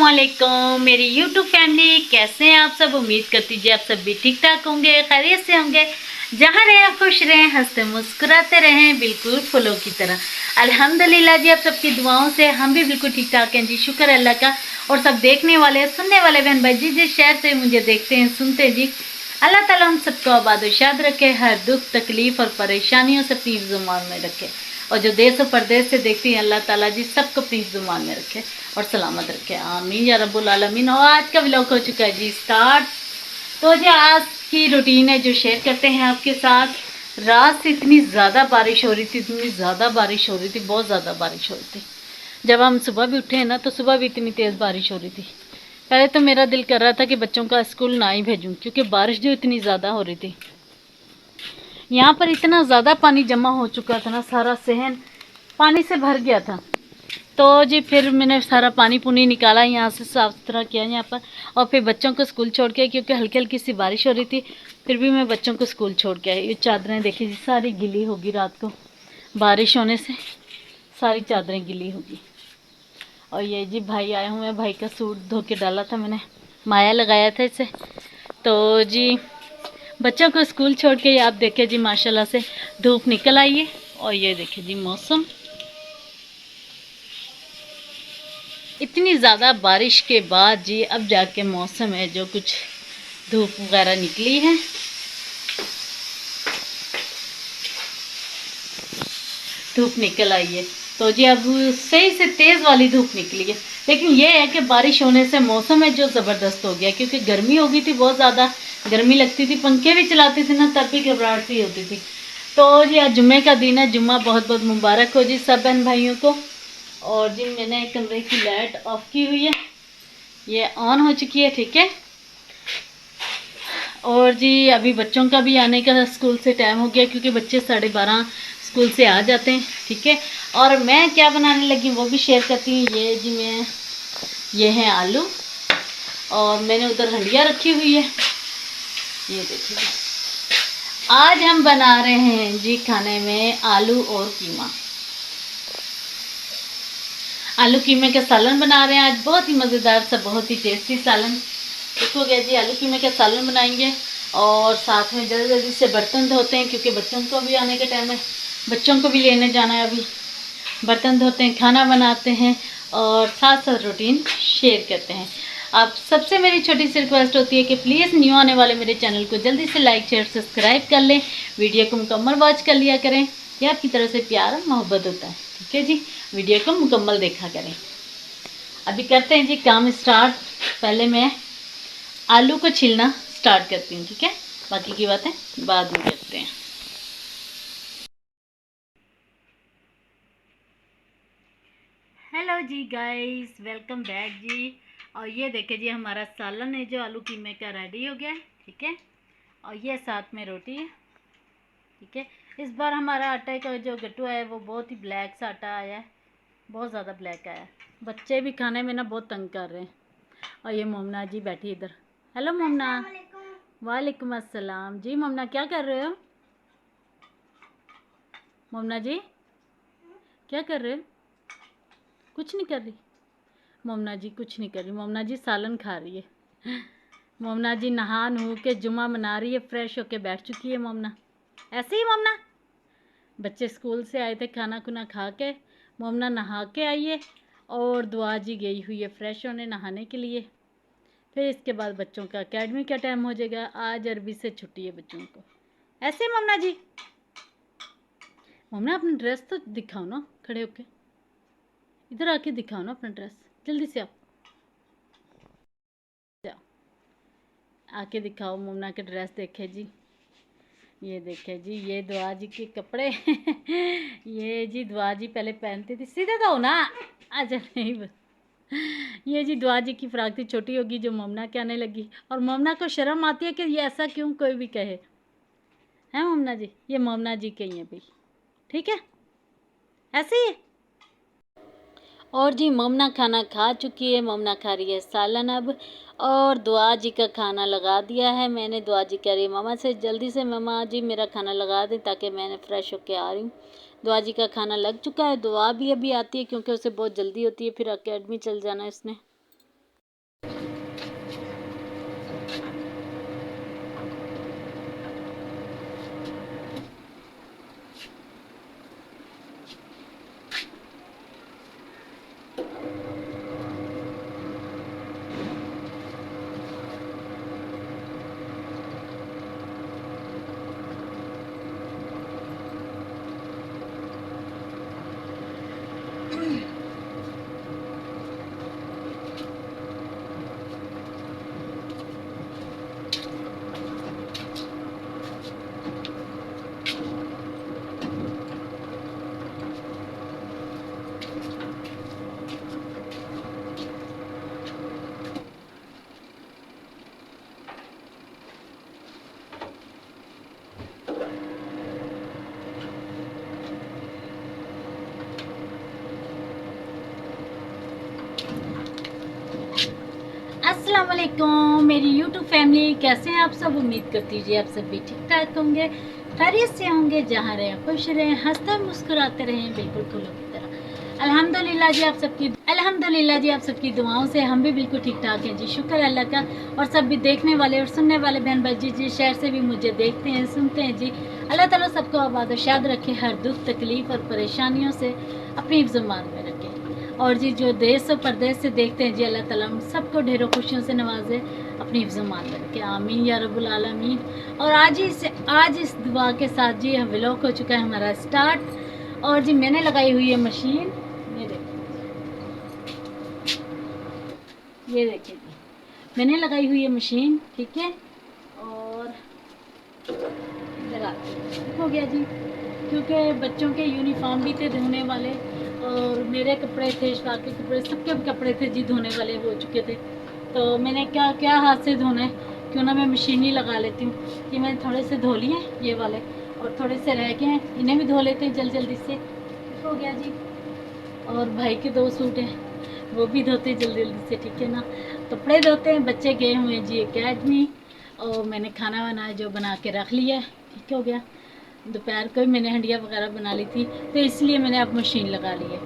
अस्सलामुअलैकुम मेरी YouTube family, कैसे हैं आप सब। उम्मीद करती हूँ आप सब भी ठीक ठाक होंगे, खैरियत से होंगे। जहाँ रहें खुश रहें, हंसते मुस्कुराते रहें, बिल्कुल फूलों की तरह। अल्हम्दुलिल्लाह जी, आप सबकी दुआओं से हम भी बिल्कुल ठीक ठाक हैं जी, शुक्र अल्लाह का। और सब देखने वाले सुनने वाले बहन भाई जी जिस शहर से मुझे देखते हैं सुनते हैं जी, अल्लाह ताला हम सबको आबाद और शाद रखे, हर दुख तकलीफ और परेशानियों से अपनी जुबान में रखे। और जो देश और परदेश से देखती हैं अल्लाह ताला जी सबको अपनी जुबान में रखे और सलामत रखे, आमीन या रब्बुल आलमीन। और आज का व्लॉग हो चुका है जी स्टार्ट। तो जी आज की रूटीन है जो शेयर करते हैं आपके साथ। रात से इतनी ज़्यादा बारिश हो रही थी, इतनी ज़्यादा बारिश हो रही थी, बहुत ज़्यादा बारिश हो रही थी। जब हम सुबह भी उठे हैं ना तो सुबह भी इतनी तेज़ बारिश हो रही थी। पहले तो मेरा दिल कर रहा था कि बच्चों का स्कूल ना ही भेजूँ, क्योंकि बारिश जो इतनी ज़्यादा हो रही थी। यहाँ पर इतना ज़्यादा पानी जमा हो चुका था ना, सारा सहन पानी से भर गया था। तो जी फिर मैंने सारा पानी पुनी निकाला, यहाँ से साफ़ सुथरा किया यहाँ पर। और फिर बच्चों को स्कूल छोड़ के, क्योंकि हल्की हल्की सी बारिश हो रही थी, फिर भी मैं बच्चों को स्कूल छोड़ के आई। ये चादरें देखिए जी सारी गीली होगी, रात को बारिश होने से सारी चादरें गीली होगी। और ये जी भाई आए हुए हैं, भाई का सूट धो के डाला था मैंने, माया लगाया था इसे। तो जी बच्चों को स्कूल छोड़ के आप देखे जी माशाल्लाह से धूप निकल आई है। और ये देखिए जी मौसम, इतनी ज़्यादा बारिश के बाद जी अब जाके मौसम है जो कुछ धूप वगैरह निकली है। धूप निकल आई है तो जी अब सही से तेज़ वाली धूप निकली है। लेकिन ये है कि बारिश होने से मौसम है जो ज़बरदस्त हो गया, क्योंकि गर्मी हो गई थी, बहुत ज़्यादा गर्मी लगती थी, पंखे भी चलाते थे ना तब भी घबराहट सी होती थी। तो जी आज जुम्मे का दिन है, जुम्मा बहुत बहुत मुबारक हो जी सब बहन भाइयों को। और जी मैंने कमरे की लाइट ऑफ की हुई है, ये ऑन हो चुकी है, ठीक है। और जी अभी बच्चों का भी आने का स्कूल से टाइम हो गया, क्योंकि बच्चे 12:30 स्कूल से आ जाते हैं, ठीक है। और मैं क्या बनाने लगी वो भी शेयर करती हूँ। ये जी ये हैं आलू, और मैंने उधर हंडिया रखी हुई है, ये देखिए। आज हम बना रहे हैं जी खाने में आलू और कीमा। आलू कीमे का सालन बना रहे हैं आज, बहुत ही मज़ेदार सा, बहुत ही टेस्टी सालन। देखोगे जी आलू कीमे का सालन बनाएंगे, और साथ में जल्दी जल्दी से बर्तन धोते हैं, क्योंकि बच्चों को भी आने के टाइम है, बच्चों को भी लेने जाना है। अभी बर्तन धोते हैं, खाना बनाते हैं, और साथ साथ रूटीन शेयर करते हैं। आप सबसे मेरी छोटी सी रिक्वेस्ट होती है कि प्लीज़ न्यू आने वाले मेरे चैनल को जल्दी से लाइक शेयर सब्सक्राइब कर लें, वीडियो को मुकम्मल वॉच कर लिया करें। ये आपकी तरफ से प्यार और मोहब्बत होता है, ठीक है जी। वीडियो को मुकम्मल देखा करें। अभी करते हैं जी काम स्टार्ट। पहले मैं आलू को छीलना स्टार्ट करती हूँ, ठीक है। बाकी की बातें बाद में करते हैं। हेलो जी गाइस, वेलकम बैक जी। और ये देखे जी हमारा सालन है जो आलू कीमे का रेडी हो गया है, ठीक है। और ये साथ में रोटी है, ठीक है। इस बार हमारा आटे का जो गट्टू है वो बहुत ही ब्लैक सा आटा आया है, बहुत ज़्यादा ब्लैक आया है। बच्चे भी खाने में ना बहुत तंग कर रहे हैं। और ये मोमना जी बैठी इधर। हेलो मोमना। वालेकुम अस्सलाम जी। मोमना क्या कर रहे हो? मोमना जी क्या कर रहे हो? कुछ नहीं कर रही मोमना जी, कुछ नहीं कर रही मोमना जी, सालन खा रही है। मोमना जी नहा नहू के जुम्मा मना रही है, फ्रेश होके बैठ चुकी है मोमना। ऐसे ही मोमना, बच्चे स्कूल से आए थे, खाना खुना खा के मोमना नहा के आई है, और दुआ जी गई हुई है फ्रेश होने नहाने के लिए। फिर इसके बाद बच्चों का अकेडमी का टाइम हो जाएगा, आज अरबी से छुट्टी है बच्चों को। ऐसे मोमना जी। मोमना अपनी ड्रेस तो दिखाओ ना, खड़े होके इधर आके दिखाओ ना अपना ड्रेस, जल्दी से आप जाओ, आके दिखाओ मोमना के ड्रेस। देखे जी, ये देखे जी, ये दुआ जी के कपड़े। ये जी दुआ जी पहले पहनती थी, सीधे तो हो ना, अच्छा नहीं बस। ये जी दुआ जी की फ्रॉक थी, छोटी होगी जो मोमना के आने लगी, और मोमना को शर्म आती है कि ये ऐसा क्यों कोई भी कहे, है मोमना जी। ये मोमना जी के ही हैं भाई, ठीक है, ऐसे ही है। और जी मोमना खाना खा चुकी है, मोमना खा रही है सालन अब। और दुआ जी का खाना लगा दिया है मैंने। दुआ जी कह रही है मामा से जल्दी से, मामा जी मेरा खाना लगा दें, ताकि मैंने फ़्रेश होके आ रही हूँ। दुआ जी का खाना लग चुका है। दुआ भी अभी आती है, क्योंकि उसे बहुत जल्दी होती है, फिर अकेडमी चल जाना है इसने। अस्सलाम वालेकुम मेरी यूट्यूब फैमिली, कैसे हैं आप सब। उम्मीद करती हूँ आप सब भी ठीक ठाक होंगे, खैरियत से होंगे, जहाँ रहें खुश रहें, हंसते मुस्कुराते रहें, बिल्कुल फूलों की तरह। अल्हम्दुलिल्लाह जी, आप सबकी दुआओं से हम भी बिल्कुल ठीक ठाक हैं जी, शुक्र अल्लाह का। और सब भी देखने वाले और सुनने वाले बहन भाई जी जिस शहर से भी मुझे देखते हैं सुनते हैं जी, अल्लाह ताला सबको आबाद और शाद रखे, हर दुख तकलीफ़ और परेशानियों से अपनी हिफ्ज़-ओ-मान में रखे। और जी जो देश और परदेश से देखते हैं जी, अल्लाह ताला हम सबको ढेरों खुशियों से नवाजे, अपनी हिफ्ज़-ओ-मान में रखे, आमीन या रब्बुल आलमीन। और आज इस दुआ के साथ जी हम व्लॉग हो चुका है हमारा स्टार्ट। और जी मैंने लगाई हुई है मशीन, ये देखिए जी, मैंने लगाई हुई है मशीन, ठीक है। और लगा हो गया जी, क्योंकि बच्चों के यूनिफॉर्म भी थे धोने वाले, और मेरे कपड़े थे, इशफाक के कपड़े, सबके कपड़े थे जी धोने वाले हो चुके थे। तो मैंने क्या क्या हाथ से धोना है, क्यों ना मैं मशीन ही लगा लेती हूँ। कि मैंने थोड़े से धो लिए ये वाले, और थोड़े से रह गए हैं, इन्हें भी धो लेते हैं जल्दी से। हो गया जी। और भाई के 2 सूट हैं, वो भी धोते जल्दी से, ठीक है ना। कपड़े धोते हैं, बच्चे गए हुए हैं जी एकेडमी, और मैंने खाना वाना जो बना के रख लिया है, ठीक हो गया। दोपहर को ही मैंने हंडिया वगैरह बना ली थी, तो इसलिए मैंने अब मशीन लगा ली है।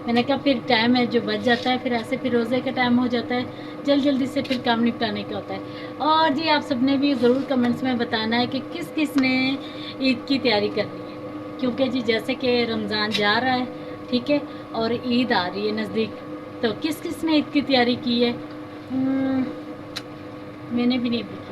मैंने कहा फिर टाइम है जो बच जाता है, फिर ऐसे फिर रोज़े का टाइम हो जाता है, जल्दी से फिर काम निपटाने का होता है। और जी आप सबने भी ज़रूर कमेंट्स में बताना है कि किस किस ने ईद की तैयारी करनी है, क्योंकि जी जैसे कि रमज़ान जा रहा है, ठीक है, और ईद आ रही है नज़दीक, तो किस किस ने ईद की तैयारी की है। मैंने भी नहीं की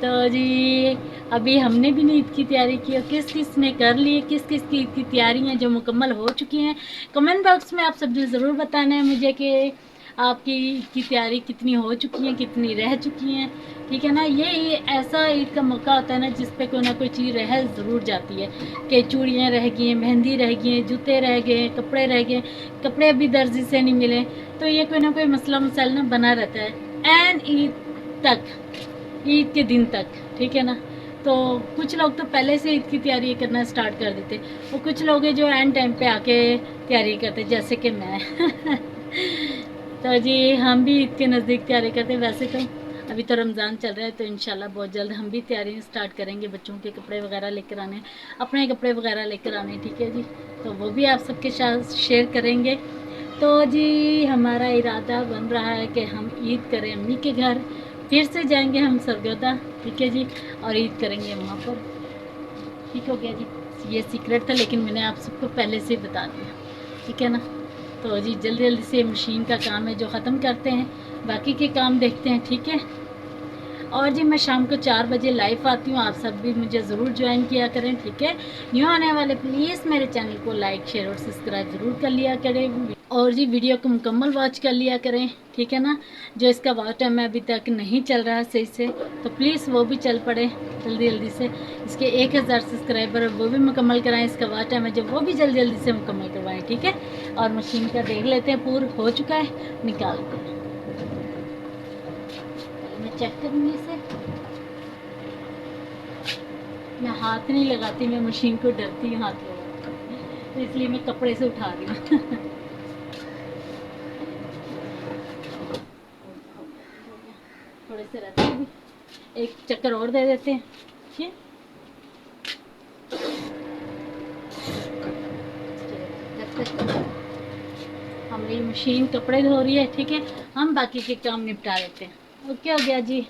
तो जी अभी हमने भी ईद की तैयारी की, और किस किस ने कर ली है, किस किस की ईद की तैयारी हैं जो मुकम्मल हो चुकी हैं। कमेंट बॉक्स में आप सब ने ज़रूर बताना है मुझे कि आपकी ईद की तैयारी कितनी हो चुकी हैं, कितनी रह चुकी हैं, ठीक है ना। ये ऐसा ईद का मौका होता है ना जिस पे कोई ना कोई चीज़ रह ज़रूर जाती है, कि चूड़ियाँ रह गई हैं, मेहंदी रह गई हैं, जूते रह गए, कपड़े रह गए, कपड़े अभी दर्जी से नहीं मिले, तो ये कोई ना कोई मसला मसाइल ना बना रहता है एंड ईद तक, ईद के दिन तक, ठीक है ना। तो कुछ लोग तो पहले से ईद की तैयारी करना स्टार्ट कर देते, और कुछ लोग हैं जो एंड टाइम पे आके तैयारी करते, जैसे कि मैं तो जी हम भी ईद के नज़दीक तैयारी करते। वैसे तो अभी तो रमज़ान चल रहा है, तो इंशाल्लाह बहुत जल्द हम भी तैयारी स्टार्ट करेंगे, बच्चों के कपड़े वगैरह लेकर आने, अपने कपड़े वगैरह लेकर आने, ठीक है जी। तो वो भी आप सबके साथ शेयर करेंगे। तो जी हमारा इरादा बन रहा है कि हम ईद करें अम्मी के घर, फिर से जाएंगे हम सरगोदा, ठीक है जी, और ईद करेंगे वहाँ पर, ठीक हो गया जी। ये सीक्रेट था, लेकिन मैंने आप सबको पहले से बता दिया, ठीक है ना। तो जी जल्दी से मशीन का काम है जो ख़त्म करते हैं, बाकी के काम देखते हैं, ठीक है। और जी मैं शाम को 4 बजे लाइव आती हूँ, आप सब भी मुझे ज़रूर ज्वाइन किया करें, ठीक है। न्यू आने वाले प्लीज़ मेरे चैनल को लाइक शेयर और सब्सक्राइब ज़रूर कर लिया करें, और जी वीडियो को मुकम्मल वॉच कर लिया करें, ठीक है ना। जो इसका वॉच टाइम अभी तक नहीं चल रहा सही से, तो प्लीज़ वो भी चल पड़े जल्दी से। इसके 1000 सब्सक्राइबर वो भी मुकम्मल कराएं, इसका वॉच टाइम है जो वो भी जल्दी से मुकम्मल करवाएं, ठीक है। और मशीन का देख लेते हैं पूरा हो चुका है, निकालते हैं, मैं चेक करूँगी इसे। मैं हाथ नहीं लगाती, मैं मशीन को डरती हूँ हाथ लगा, तो इसलिए मैं कपड़े से उठा रही हूँ थोड़े से रहते हैं, एक चक्कर और दे देते हैं, ठीक है। जब तक हमारी मशीन कपड़े धो रही है, ठीक है, हम बाकी के काम निपटा लेते हैं। ओके हो गया जी।